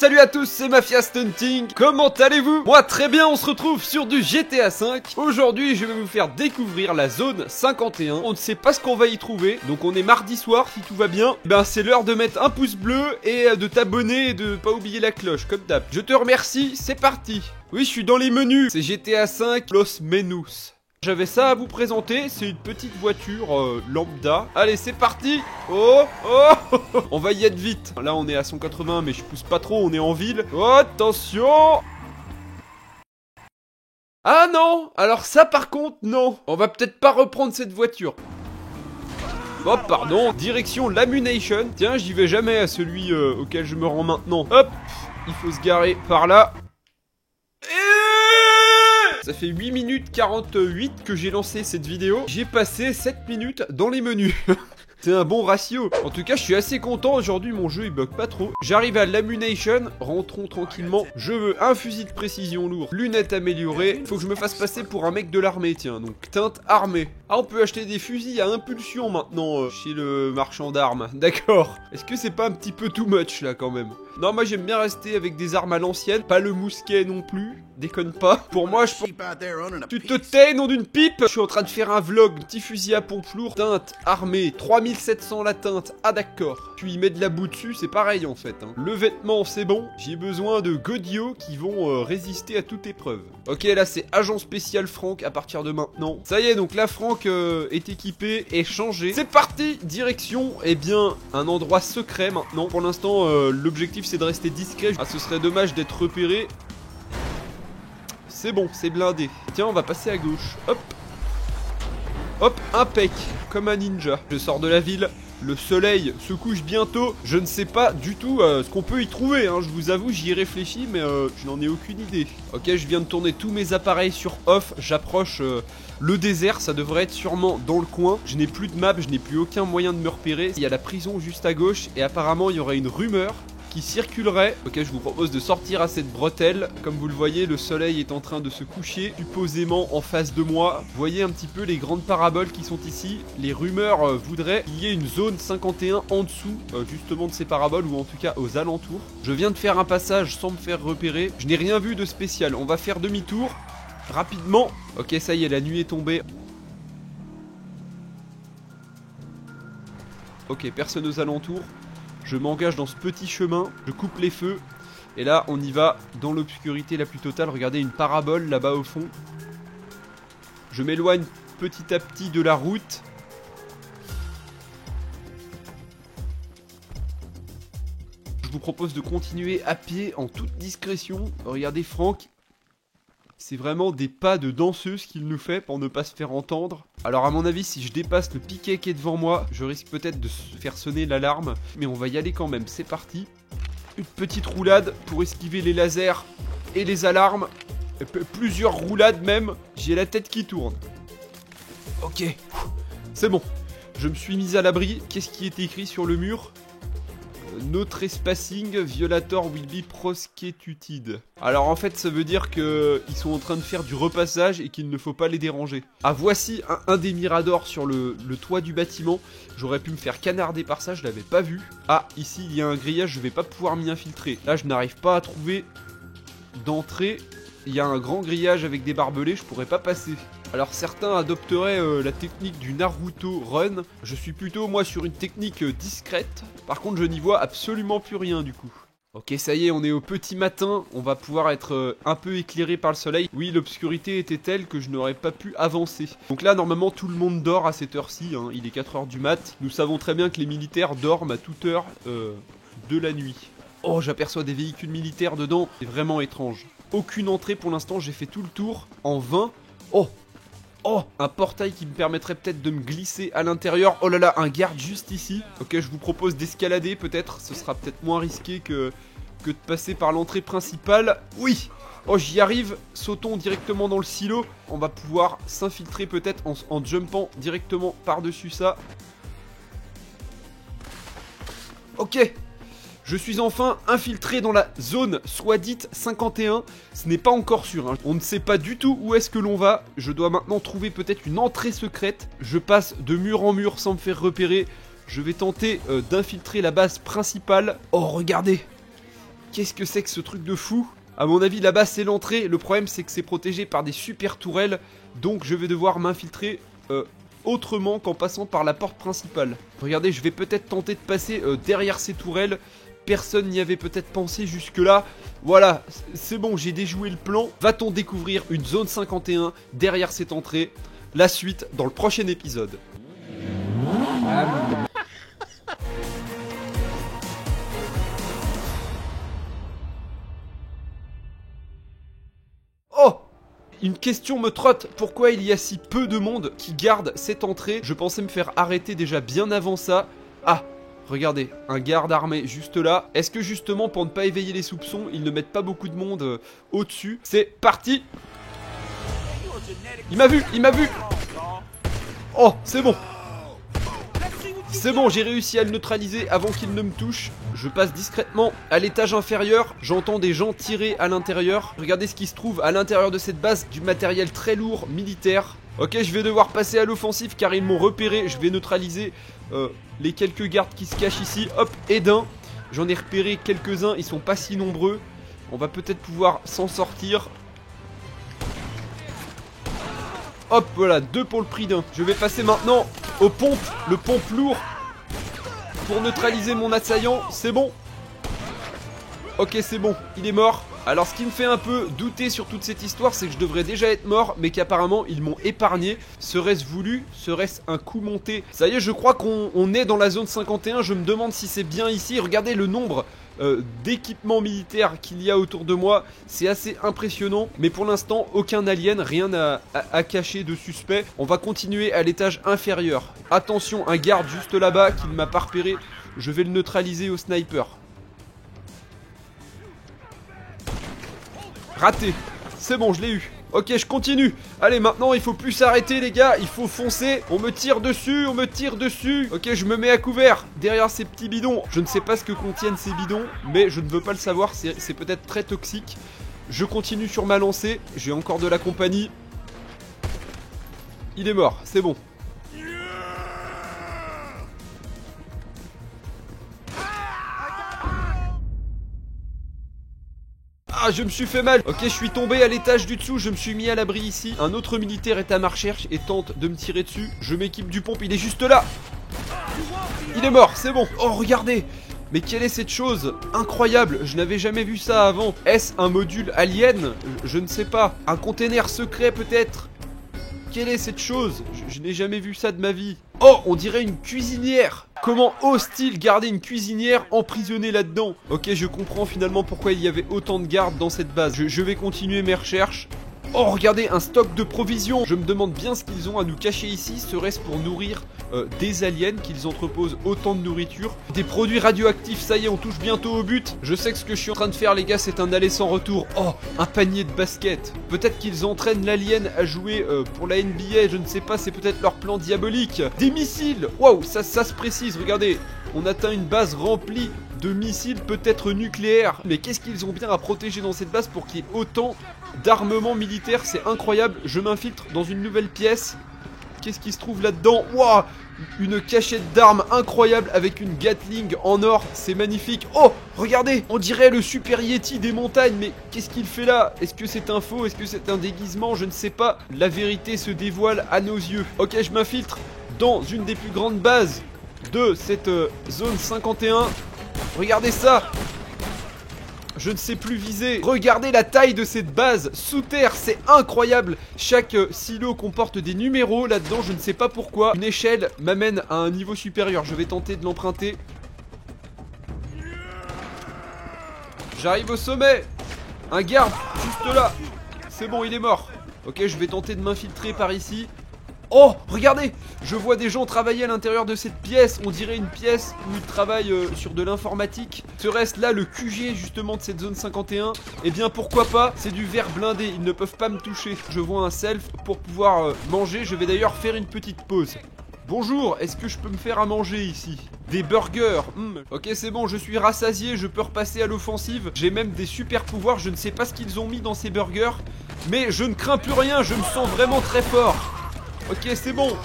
Salut à tous, c'est Mafia Stunting. Comment allez-vous? Moi très bien, on se retrouve sur du GTA V. Aujourd'hui, je vais vous faire découvrir la zone 51. On ne sait pas ce qu'on va y trouver, donc on est mardi soir, si tout va bien. Ben c'est l'heure de mettre un pouce bleu et de t'abonner et de pas oublier la cloche, comme d'hab. Je te remercie, c'est parti. Oui, je suis dans les menus. C'est GTA V, Los Menus. J'avais ça à vous présenter, c'est une petite voiture lambda. Allez, c'est parti. Oh, oh, on va y être vite. Là, on est à 180, mais je pousse pas trop, on est en ville. Oh, attention. Ah non. Alors ça, par contre, non. On va peut-être pas reprendre cette voiture. Oh, pardon. Direction l'Ammunition. Tiens, j'y vais jamais à celui auquel je me rends maintenant. Hop, il faut se garer par là. Ça fait 8 minutes 48 que j'ai lancé cette vidéo. J'ai passé 7 minutes dans les menus. C'est un bon ratio. En tout cas, je suis assez content. Aujourd'hui, mon jeu, il bug pas trop. J'arrive à l'Ammunition. Rentrons tranquillement. Je veux un fusil de précision lourd. Lunettes améliorées. Faut que je me fasse passer pour un mec de l'armée, tiens. Donc, teinte armée. Ah, on peut acheter des fusils à impulsion maintenant chez le marchand d'armes. D'accord. Est-ce que c'est pas un petit peu too much, là, quand même? Non, moi, j'aime bien rester avec des armes à l'ancienne. Pas le mousquet non plus. Déconne pas. Pour moi, je pense... Tu te tais, nom d'une pipe. Je suis en train de faire un vlog. Petit fusil à pompe lourd. Teinte armée. 3700 la teinte. Ah, d'accord. Tu y mets de la boue dessus, c'est pareil, en fait. Hein. Le vêtement, c'est bon. J'ai besoin de godillots qui vont résister à toute épreuve. Ok, là, c'est agent spécial Franck à partir de maintenant. Ça y est, donc là, Franck est équipé et changé. C'est parti. Direction, eh bien, un endroit secret maintenant. Pour l'instant, l'objectif, c'est de rester discret. Ah, ce serait dommage d'être repéré. C'est bon, c'est blindé. Tiens, on va passer à gauche. Hop. Hop, impec. Comme un ninja. Je sors de la ville. Le soleil se couche bientôt. Je ne sais pas du tout ce qu'on peut y trouver. Hein. Je vous avoue, j'y ai réfléchi, mais je n'en ai aucune idée. Ok, je viens de tourner tous mes appareils sur off. J'approche le désert. Ça devrait être sûrement dans le coin. Je n'ai plus de map. Je n'ai plus aucun moyen de me repérer. Il y a la prison juste à gauche. Et apparemment, il y aurait une rumeur qui circulerait. Ok, je vous propose de sortir à cette bretelle. Comme vous le voyez, le soleil est en train de se coucher supposément en face de moi. Vous voyez un petit peu les grandes paraboles qui sont ici. Les rumeurs voudraient qu'il y ait une zone 51 en dessous justement de ces paraboles, ou en tout cas aux alentours. Je viens de faire un passage sans me faire repérer. Je n'ai rien vu de spécial. On va faire demi-tour rapidement. Ok, ça y est, la nuit est tombée. Ok, personne aux alentours. Je m'engage dans ce petit chemin, je coupe les feux, et là on y va dans l'obscurité la plus totale. Regardez, une parabole là-bas au fond. Je m'éloigne petit à petit de la route. Je vous propose de continuer à pied en toute discrétion. Regardez Franck. C'est vraiment des pas de danseuse qu'il nous fait pour ne pas se faire entendre. Alors à mon avis, si je dépasse le piquet qui est devant moi, je risque peut-être de faire sonner l'alarme. Mais on va y aller quand même, c'est parti. Une petite roulade pour esquiver les lasers et les alarmes. Plusieurs roulades même. J'ai la tête qui tourne. Ok, c'est bon. Je me suis mis à l'abri. Qu'est-ce qui est écrit sur le mur ? No trespassing, violator will be prosecuted. Alors en fait ça veut dire que ils sont en train de faire du repassage et qu'il ne faut pas les déranger. Ah, voici un des miradors sur le toit du bâtiment. J'aurais pu me faire canarder par ça, je l'avais pas vu. Ah, ici il y a un grillage, je vais pas pouvoir m'y infiltrer. Là je n'arrive pas à trouver d'entrée. Il y a un grand grillage avec des barbelés, je pourrais pas passer. Alors certains adopteraient la technique du Naruto Run. Je suis plutôt moi sur une technique discrète. Par contre je n'y vois absolument plus rien du coup. Ok, ça y est, on est au petit matin. On va pouvoir être un peu éclairé par le soleil. Oui, l'obscurité était telle que je n'aurais pas pu avancer. Donc là normalement tout le monde dort à cette heure-ci, hein. Il est 4h du mat. Nous savons très bien que les militaires dorment à toute heure de la nuit. Oh, j'aperçois des véhicules militaires dedans. C'est vraiment étrange. Aucune entrée pour l'instant, j'ai fait tout le tour en vain. Oh! Oh, un portail qui me permettrait peut-être de me glisser à l'intérieur. Oh là là, un garde juste ici. Ok, je vous propose d'escalader peut-être. Ce sera peut-être moins risqué que de passer par l'entrée principale. Oui. Oh, j'y arrive. Sautons directement dans le silo. On va pouvoir s'infiltrer peut-être en jumpant directement par-dessus ça. Ok. Je suis enfin infiltré dans la zone soit dite 51. Ce n'est pas encore sûr, hein. On ne sait pas du tout où est-ce que l'on va. Je dois maintenant trouver peut-être une entrée secrète. Je passe de mur en mur sans me faire repérer. Je vais tenter d'infiltrer la base principale. Oh, regardez. Qu'est-ce que c'est que ce truc de fou? À mon avis, là-bas, c'est l'entrée. Le problème, c'est que c'est protégé par des super tourelles. Donc, je vais devoir m'infiltrer autrement qu'en passant par la porte principale. Regardez, je vais peut-être tenter de passer derrière ces tourelles. Personne n'y avait peut-être pensé jusque-là. Voilà, c'est bon, j'ai déjoué le plan. Va-t-on découvrir une zone 51 derrière cette entrée? La suite dans le prochain épisode. Oh! Une question me trotte, pourquoi il y a si peu de monde qui garde cette entrée? Je pensais me faire arrêter déjà bien avant ça. Ah! Regardez, un garde armé juste là. Est-ce que justement, pour ne pas éveiller les soupçons, ils ne mettent pas beaucoup de monde au-dessus? C'est parti! Il m'a vu, il m'a vu! Oh, c'est bon! C'est bon, j'ai réussi à le neutraliser avant qu'il ne me touche. Je passe discrètement à l'étage inférieur. J'entends des gens tirer à l'intérieur. Regardez ce qui se trouve à l'intérieur de cette base. Du matériel très lourd, militaire. Ok, je vais devoir passer à l'offensive car ils m'ont repéré. Je vais neutraliser les quelques gardes qui se cachent ici. Hop, et d'un. J'en ai repéré quelques-uns, ils sont pas si nombreux. On va peut-être pouvoir s'en sortir. Hop, voilà, 2 pour le prix d'un. Je vais passer maintenant aux pompes, le pompe lourd, pour neutraliser mon assaillant. C'est bon. Ok, c'est bon, il est mort. Alors ce qui me fait un peu douter sur toute cette histoire, c'est que je devrais déjà être mort, mais qu'apparemment ils m'ont épargné. Serait-ce voulu? Serait-ce un coup monté? Ça y est, je crois qu'on est dans la zone 51. Je me demande si c'est bien ici. Regardez le nombre d'équipements militaires qu'il y a autour de moi. C'est assez impressionnant. Mais pour l'instant, aucun alien, rien à cacher de suspect. On va continuer à l'étage inférieur. Attention, un garde juste là-bas qui ne m'a pas repéré. Je vais le neutraliser au sniper. Raté. C'est bon, je l'ai eu. Ok, je continue. Allez, maintenant, il faut plus s'arrêter, les gars. Il faut foncer. On me tire dessus, on me tire dessus. Ok, je me mets à couvert derrière ces petits bidons. Je ne sais pas ce que contiennent ces bidons, mais je ne veux pas le savoir. C'est peut-être très toxique. Je continue sur ma lancée. J'ai encore de la compagnie. Il est mort, c'est bon. Ah, je me suis fait mal. Ok, je suis tombé à l'étage du dessous. Je me suis mis à l'abri ici. Un autre militaire est à ma recherche et tente de me tirer dessus. Je m'équipe du pompe. Il est juste là. Il est mort, c'est bon. Oh, regardez. Mais quelle est cette chose incroyable? Je n'avais jamais vu ça avant. Est-ce un module alien? Je ne sais pas. Un container secret peut-être? Quelle est cette chose? Je n'ai jamais vu ça de ma vie. Oh, on dirait une cuisinière. Comment ose-t-il garder une cuisinière emprisonnée là-dedans? Ok, je comprends finalement pourquoi il y avait autant de gardes dans cette base. Je vais continuer mes recherches. Oh, regardez, un stock de provisions. Je me demande bien ce qu'ils ont à nous cacher ici. Serait-ce pour nourrir des aliens qu'ils entreposent autant de nourriture? Des produits radioactifs, ça y est, on touche bientôt au but. Je sais que ce que je suis en train de faire, les gars, c'est un aller sans retour. Oh, un panier de basket. Peut-être qu'ils entraînent l'alien à jouer pour la NBA, je ne sais pas, c'est peut-être leur plan diabolique. Des missiles. Waouh, ça se précise, regardez. On atteint une base remplie de missiles, peut-être nucléaires. Mais qu'est-ce qu'ils ont bien à protéger dans cette base pour qu'il y ait autant d'armement militaire? C'est incroyable. Je m'infiltre dans une nouvelle pièce. Qu'est-ce qui se trouve là-dedans? Waouh, une cachette d'armes incroyable avec une Gatling en or. C'est magnifique. Oh, regardez, on dirait le Super Yeti des montagnes. Mais qu'est-ce qu'il fait là? Est-ce que c'est un faux? Est-ce que c'est un déguisement? Je ne sais pas. La vérité se dévoile à nos yeux. Ok, je m'infiltre dans une des plus grandes bases de cette zone 51. Regardez ça. Je ne sais plus viser. Regardez la taille de cette base sous terre, c'est incroyable. Chaque silo comporte des numéros là-dedans, je ne sais pas pourquoi. Une échelle m'amène à un niveau supérieur. Je vais tenter de l'emprunter. J'arrive au sommet. Un garde juste là. C'est bon, il est mort. Ok, je vais tenter de m'infiltrer par ici. Oh, regardez, je vois des gens travailler à l'intérieur de cette pièce. On dirait une pièce où ils travaillent sur de l'informatique. Serait-ce là le QG justement de cette zone 51? Eh bien pourquoi pas, c'est du verre blindé, ils ne peuvent pas me toucher. Je vois un self pour pouvoir manger. Je vais d'ailleurs faire une petite pause. Bonjour, est-ce que je peux me faire à manger ici? Des burgers. Ok, c'est bon, je suis rassasié, je peux repasser à l'offensive. J'ai même des super pouvoirs, je ne sais pas ce qu'ils ont mis dans ces burgers. Mais je ne crains plus rien, je me sens vraiment très fort. Ok, c'est bon.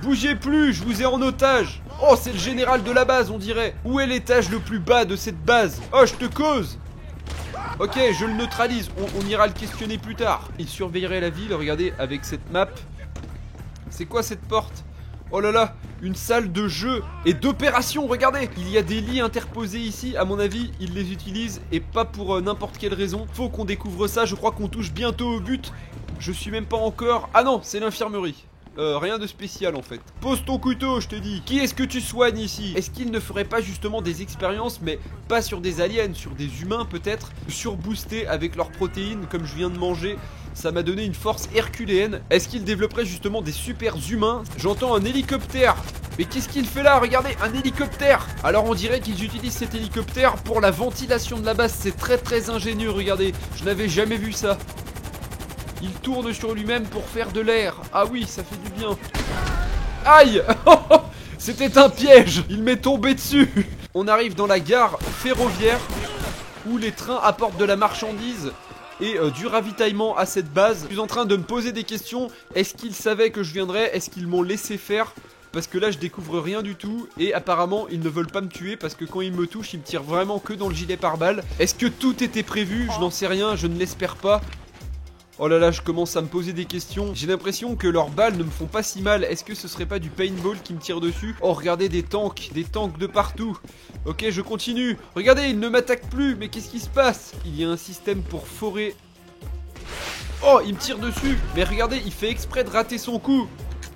Bougez plus, je vous ai en otage. Oh, c'est le général de la base, on dirait. Où est l'étage le plus bas de cette base? Oh, je te cause. Ok, je le neutralise, on ira le questionner plus tard. Il surveillerait la ville, regardez, avec cette map. C'est quoi cette porte? Oh là là, une salle de jeu et d'opération, regardez. Il y a des lits interposés ici, à mon avis, ils les utilisent et pas pour n'importe quelle raison. Faut qu'on découvre ça, je crois qu'on touche bientôt au but. Je suis même pas encore... Ah non, c'est l'infirmerie. Rien de spécial en fait. Pose ton couteau, je te dis. Qui est-ce que tu soignes ici? Est-ce qu'il ne ferait pas justement des expériences, mais pas sur des aliens, sur des humains peut-être, surboostés avec leurs protéines comme je viens de manger? Ça m'a donné une force herculéenne. Est-ce qu'il développerait justement des super humains? J'entends un hélicoptère. Mais qu'est-ce qu'il fait là? Regardez, un hélicoptère. Alors on dirait qu'ils utilisent cet hélicoptère pour la ventilation de la base. C'est très très ingénieux, regardez. Je n'avais jamais vu ça. Il tourne sur lui-même pour faire de l'air. Ah oui, ça fait du bien. Aïe. C'était un piège. Il m'est tombé dessus. On arrive dans la gare ferroviaire où les trains apportent de la marchandise et du ravitaillement à cette base. Je suis en train de me poser des questions. Est-ce qu'ils savaient que je viendrais? Est-ce qu'ils m'ont laissé faire? Parce que là je découvre rien du tout. Et apparemment ils ne veulent pas me tuer, parce que quand ils me touchent ils me tirent vraiment que dans le gilet pare-balles. Est-ce que tout était prévu? Je n'en sais rien, je ne l'espère pas. Oh là là, je commence à me poser des questions. J'ai l'impression que leurs balles ne me font pas si mal. Est-ce que ce serait pas du paintball qui me tire dessus? Oh, regardez, des tanks de partout. Ok, je continue. Regardez, ils ne m'attaquent plus. Mais qu'est-ce qui se passe? Il y a un système pour forer. Oh, il me tire dessus. Mais regardez, il fait exprès de rater son coup.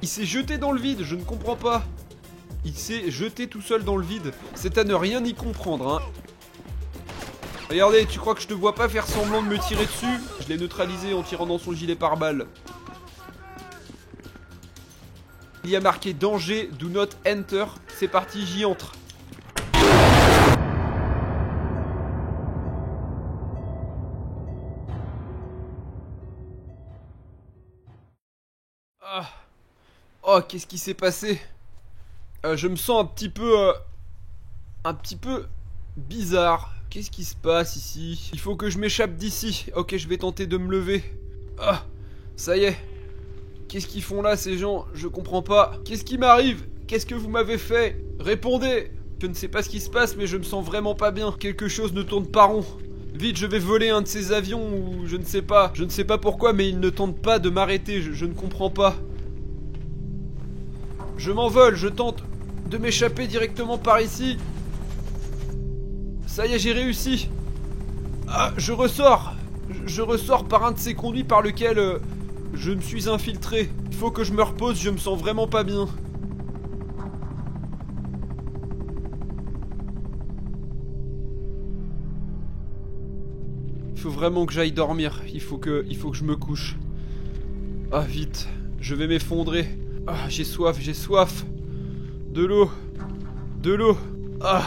Il s'est jeté dans le vide, je ne comprends pas. Il s'est jeté tout seul dans le vide. C'est à ne rien y comprendre, hein. Regardez, tu crois que je te vois pas faire semblant de me tirer dessus? Je l'ai neutralisé en tirant dans son gilet pare-balles. Il y a marqué danger, do not enter. C'est parti, j'y entre. Ah. Oh, qu'est-ce qui s'est passé? Je me sens un petit peu bizarre. Qu'est-ce qui se passe ici? Il faut que je m'échappe d'ici. Ok, je vais tenter de me lever. Ah, ça y est. Qu'est-ce qu'ils font là, ces gens? Je comprends pas. Qu'est-ce qui m'arrive? Qu'est-ce que vous m'avez fait? Répondez! Je ne sais pas ce qui se passe, mais je me sens vraiment pas bien. Quelque chose ne tourne pas rond. Vite, je vais voler un de ces avions ou je ne sais pas. Je ne sais pas pourquoi, mais ils ne tentent pas de m'arrêter. Je ne comprends pas. Je m'envole, je tente de m'échapper directement par ici. Ça y est, j'ai réussi. Ah, je ressors. Je ressors par un de ces conduits par lequel je me suis infiltré. Il faut que je me repose, je me sens vraiment pas bien. Il faut vraiment que j'aille dormir. Il faut que je me couche. Ah, vite. Je vais m'effondrer. Ah, j'ai soif, j'ai soif. De l'eau. De l'eau. Ah.